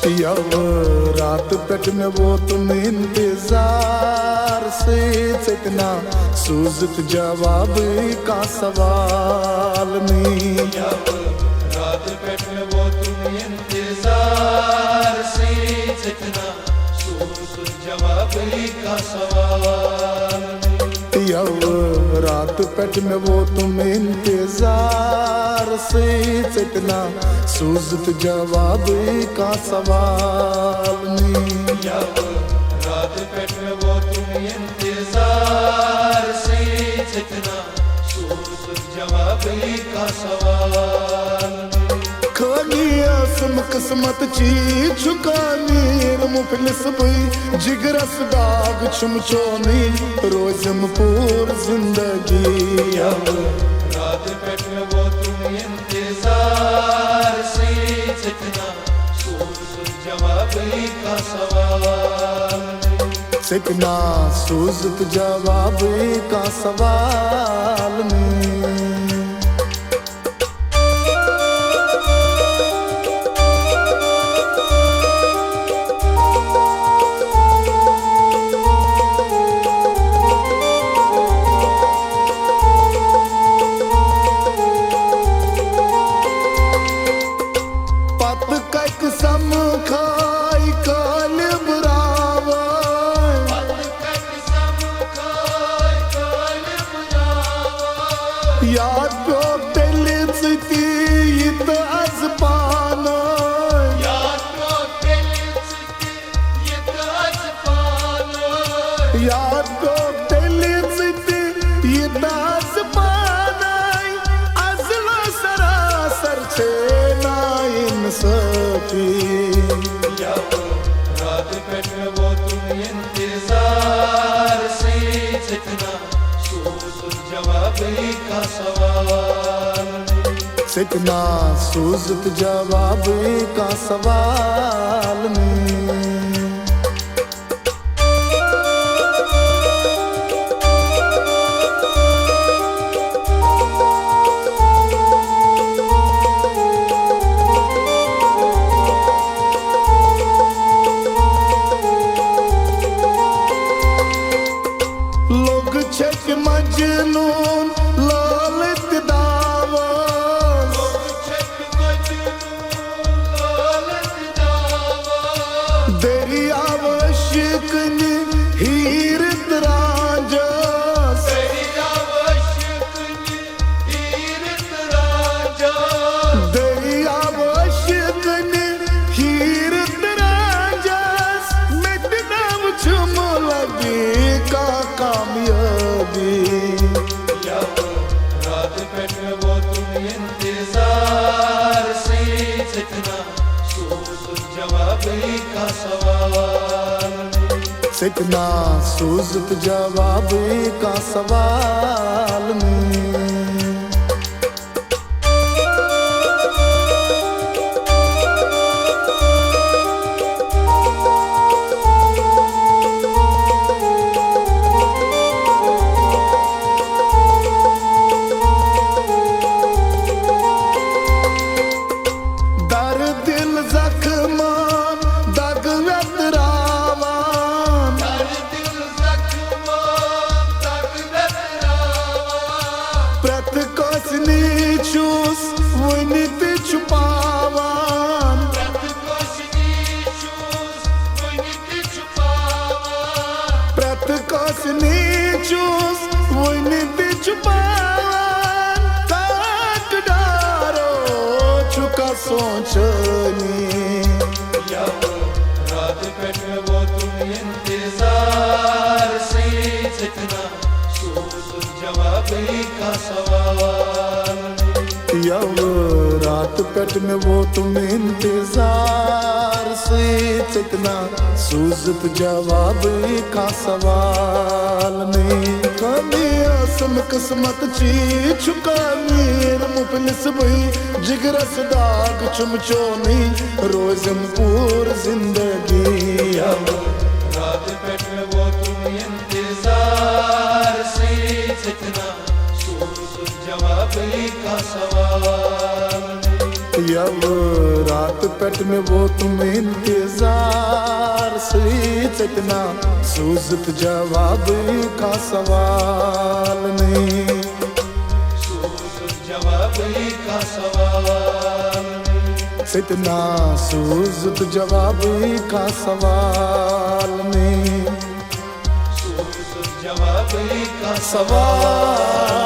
यव रात पेट में वो तुम इंतजार से इतना सूझत जवाब का सवाल नहीं। यव रात पेट में वो तुम इंतजार से इतना सूझत जवाब का सवाल नहीं। यव रात पेट में वो तुम इंतजार से इतना सूझत जवाब का सवाल नहीं। यव रात पेट में वो तुम इंतजार से इतना सूझत जवाब का सवाल नहीं। खानी आसम किस्मत ची छुकानी मुफलिस भी जिगरस दाग छुमचोनी रोजम पूर जिंदगी। यव रात पेट में वो तुम इंतजार से इतना सूझत जवाब का सवाल नहीं। सिकना सूझत जवाब का सवाल नहीं। याद प्यो तेलिच ती इत आज पाना। याद प्यो तेलिच ती इत आज पाना। याद प्यो तेलिच ती इत आज पाना। अजलो सरासर छे ना इंसाफी। यव रात पेट में वो तुम इंतजार से इतना सूझत जवाब का सवाल नहीं। सिकना सूझत जवाब का सवाल नहीं। लोग छक मजनून लालत दावन। लोग छक मजनून लालत दावन। दरियाव शिकनी हीरत राजस। दरियाव शिकनी हीरत राजस। दरियाव शिकनी हीरत राजस। मिटनाम छुम लगी का कामयाबी। यव रात पेट में वो तुम इंतजार से इतना सूझत जवाब का सवाल नहीं। सिकना सूझत जवाब का सवाल नहीं। सोचनी। यव रात पेट में वो तुम इंतजार से इतना सूझत जवाब का सवाल नहीं। यव रात पेट में वो तुम इंतजार से इतना सूझत जवाब का सवाल नहीं। कमी आसम किस्मत ची छुकानी मुफलिस भी जिगरस दाग छुमचोनी रोजम पूर जिंदगी। यव रात पेट में वो तुम इंतजार से इतना सूझत जवाब का सवाल नहीं। अब रात पेट में वो तुम इंतजार से इतना सूझत जवाब का सवाल नहीं, जवाब का सवाल इतना सूझत जवाब का सवाल नहीं, जवाब का सवाल